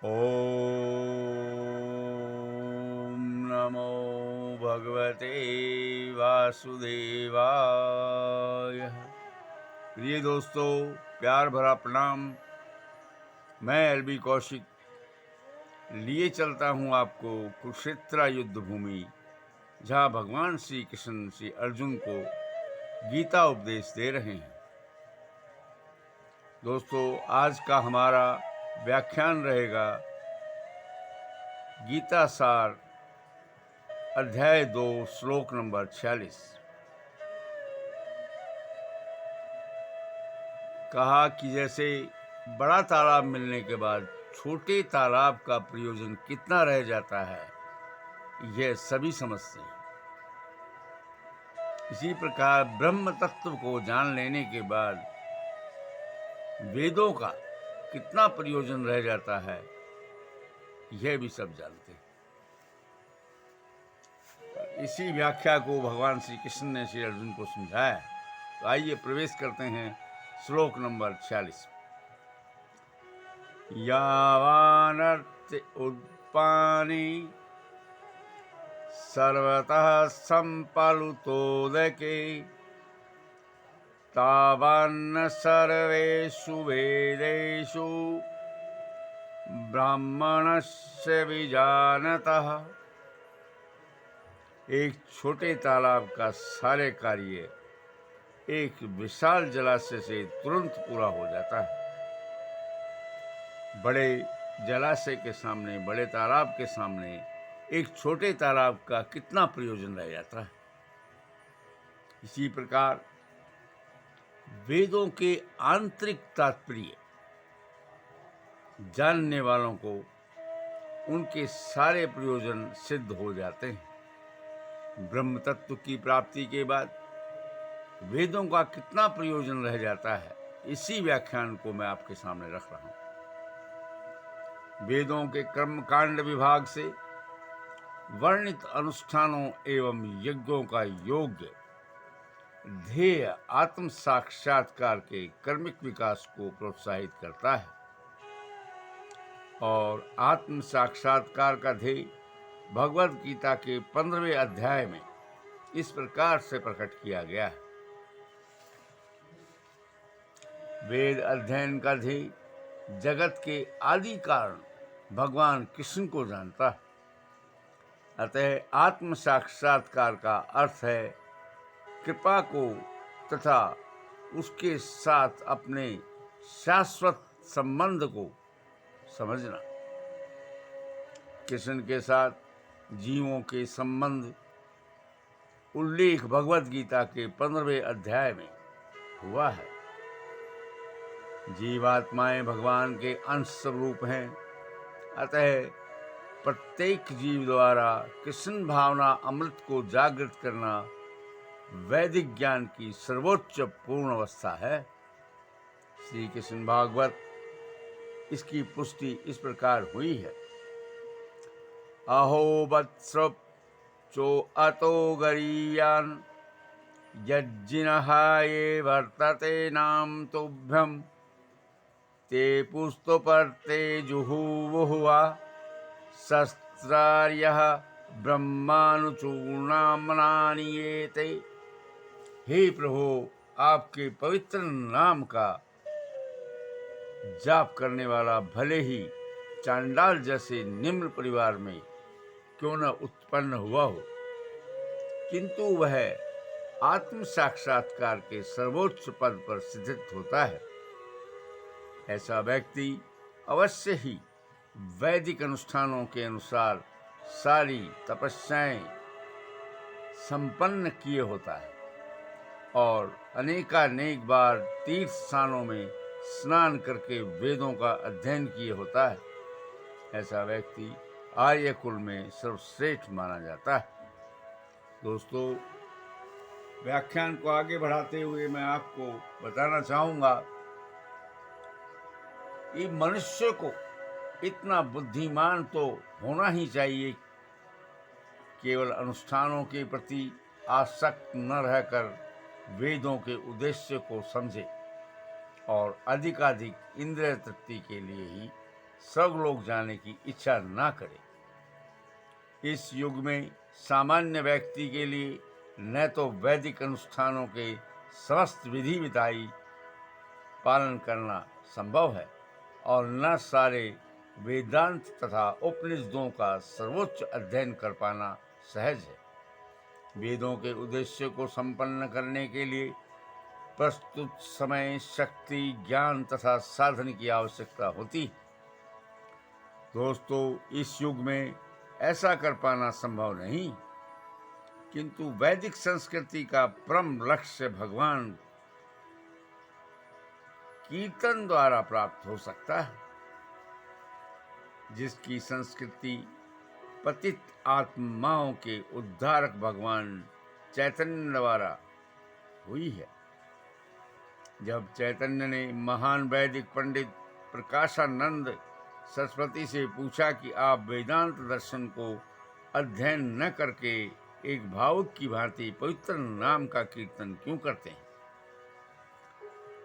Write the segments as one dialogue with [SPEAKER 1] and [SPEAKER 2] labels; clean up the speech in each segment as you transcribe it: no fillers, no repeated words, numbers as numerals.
[SPEAKER 1] ओम नमो भगवते वासुदेवाय। प्रिय दोस्तों, प्यार भरा प्रणाम। मैं एलबी कौशिक लिए चलता हूँ आपको कुरुक्षेत्र युद्ध भूमि, जहाँ भगवान श्री कृष्ण श्री अर्जुन को गीता उपदेश दे रहे हैं। दोस्तों, आज का हमारा व्याख्यान रहेगा गीता सार अध्याय 2 श्लोक नंबर 46। कहा कि जैसे बड़ा तालाब मिलने के बाद छोटे तालाब का प्रयोजन कितना रह जाता है, यह सभी समझते हैं। इसी प्रकार ब्रह्म तत्व को जान लेने के बाद वेदों का कितना प्रयोजन रह जाता है, यह भी सब जानते हैं। इसी व्याख्या को भगवान श्री कृष्ण ने श्री अर्जुन को समझाया। तो आइए प्रवेश करते हैं श्लोक नंबर 46। यावानर्थ उत्पानि सर्वतः सम्प्लुतोदके तावन्न सर्वेषु वेदेषु ब्राह्मणस्य विजानतः। एक छोटे तालाब का सारे कार्य एक विशाल जलाशय से तुरंत पूरा हो जाता है। बड़े जलाशय के सामने, बड़े तालाब के सामने एक छोटे तालाब का कितना प्रयोजन रह जाता है। इसी प्रकार वेदों के आंतरिक तात्पर्य जानने वालों को उनके सारे प्रयोजन सिद्ध हो जाते हैं। ब्रह्म तत्व की प्राप्ति के बाद वेदों का कितना प्रयोजन रह जाता है, इसी व्याख्यान को मैं आपके सामने रख रहा हूं। वेदों के कर्मकांड विभाग से वर्णित अनुष्ठानों एवं यज्ञों का योग्य ध्येय आत्म साक्षात्कार के कर्मिक विकास को प्रोत्साहित करता है। और आत्म साक्षात्कार का ध्येय भगवद गीता के 15वें अध्याय में इस प्रकार से प्रकट किया गया है। वेद अध्ययन का ध्येय जगत के आदि कारण भगवान कृष्ण को जानता है। अतः आत्म साक्षात्कार का अर्थ है कृपा को तथा उसके साथ अपने शाश्वत संबंध को समझना। कृष्ण के साथ जीवों के संबंध उल्लेख भगवद गीता के 15वें अध्याय में हुआ है। जीवात्माएं भगवान के अंश स्वरूप हैं। अतः प्रत्येक जीव द्वारा कृष्ण भावना अमृत को जागृत करना वैदिक ज्ञान की सर्वोच्च पूर्ण अवस्था है। श्री कृष्ण भागवत इसकी पुष्टि इस प्रकार हुई है। अहो वत्सृप चो अतो गरीयान यज्जिनः ये वर्तते नाम तुभ्यं ते पुस्तपर्ते जुहुवुहुवा शस्त्रार्यः ब्रह्मानुचूर्णामनानियेते। हे प्रभु, आपके पवित्र नाम का जाप करने वाला भले ही चांडाल जैसे निम्न परिवार में क्यों न उत्पन्न हुआ हो, किंतु वह आत्म साक्षात्कार के सर्वोच्च पद पर स्थित होता है। ऐसा व्यक्ति अवश्य ही वैदिक अनुष्ठानों के अनुसार सारी तपस्याएं संपन्न किए होता है और अनेकानेक बार तीर्थ स्थानों में स्नान करके वेदों का अध्ययन किए होता है। ऐसा व्यक्ति आर्य कुल में सर्वश्रेष्ठ माना जाता है। दोस्तों, व्याख्यान को आगे बढ़ाते हुए मैं आपको बताना चाहूंगा कि मनुष्य को इतना बुद्धिमान तो होना ही चाहिए, केवल अनुष्ठानों के प्रति आसक्त न रहकर वेदों के उद्देश्य को समझे और अधिकाधिक इंद्रिय तृप्ति के लिए ही सब लोग जाने की इच्छा ना करें। इस युग में सामान्य व्यक्ति के लिए न तो वैदिक अनुष्ठानों के समस्त विधि विधाई पालन करना संभव है और न सारे वेदांत तथा उपनिषदों का सर्वोच्च अध्ययन कर पाना सहज है। वेदों के उद्देश्य को संपन्न करने के लिए प्रस्तुत समय, शक्ति, ज्ञान तथा साधन की आवश्यकता होती है। दोस्तों, इस युग में ऐसा कर पाना संभव नहीं, किंतु वैदिक संस्कृति का परम लक्ष्य भगवान कीर्तन द्वारा प्राप्त हो सकता है, जिसकी संस्कृति पतित आत्माओं के उद्धारक भगवान चैतन्य द्वारा हुई है। जब चैतन्य ने महान वैदिक पंडित प्रकाशानंद सरस्वती से पूछा कि आप वेदांत दर्शन को अध्ययन न करके एक भावुक की भांति पवित्र नाम का कीर्तन क्यों करते हैं,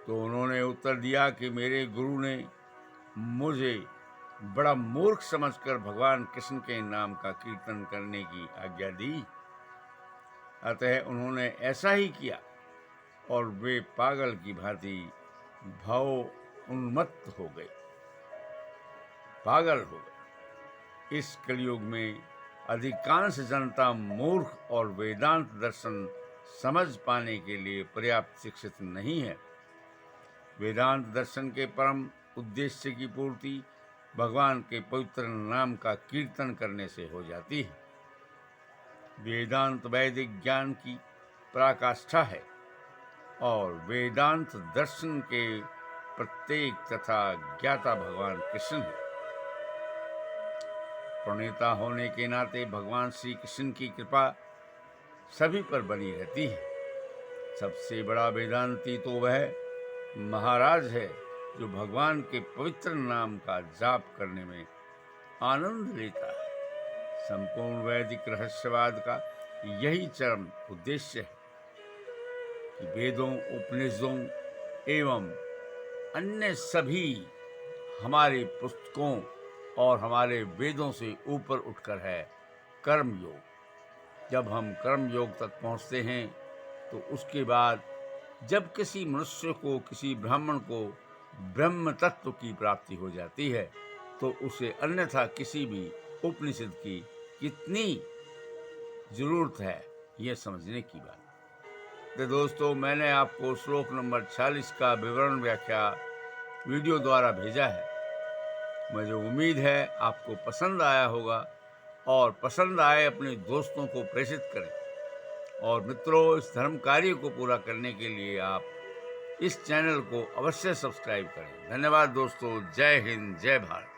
[SPEAKER 1] तो उन्होंने उत्तर दिया कि मेरे गुरु ने मुझे बड़ा मूर्ख समझकर भगवान कृष्ण के नाम का कीर्तन करने की आज्ञा दी। अतः उन्होंने ऐसा ही किया और वे पागल की भांति भाव उन्मत्त हो गए, पागल हो गए। इस कलयुग में अधिकांश जनता मूर्ख और वेदांत दर्शन समझ पाने के लिए पर्याप्त शिक्षित नहीं है। वेदांत दर्शन के परम उद्देश्य की पूर्ति भगवान के पवित्र नाम का कीर्तन करने से हो जाती है। वेदांत वैदिक ज्ञान की पराकाष्ठा है और वेदांत दर्शन के प्रत्येक तथा ज्ञाता भगवान कृष्ण है। प्रणेता होने के नाते भगवान श्री कृष्ण की कृपा सभी पर बनी रहती है। सबसे बड़ा वेदांती तो वह महाराज है जो भगवान के पवित्र नाम का जाप करने में आनंद लेता है। संपूर्ण वैदिक रहस्यवाद का यही चरम उद्देश्य है कि वेदों, उपनिषदों एवं अन्य सभी हमारे पुस्तकों और हमारे वेदों से ऊपर उठकर है कर्म योग। जब हम कर्म योग तक पहुँचते हैं तो उसके बाद जब किसी मनुष्य को, किसी ब्राह्मण को ब्रह्म तत्व की प्राप्ति हो जाती है तो उसे अन्यथा किसी भी उपनिषद की कितनी जरूरत है यह समझने की बात। तो दोस्तों, मैंने आपको श्लोक नंबर 46 का विवरण व्याख्या वीडियो द्वारा भेजा है। मुझे उम्मीद है आपको पसंद आया होगा और पसंद आए अपने दोस्तों को प्रेषित करें। और मित्रों, इस धर्म कार्य को पूरा करने के लिए आप इस चैनल को अवश्य सब्सक्राइब करें। धन्यवाद दोस्तों। जय हिंद, जय भारत।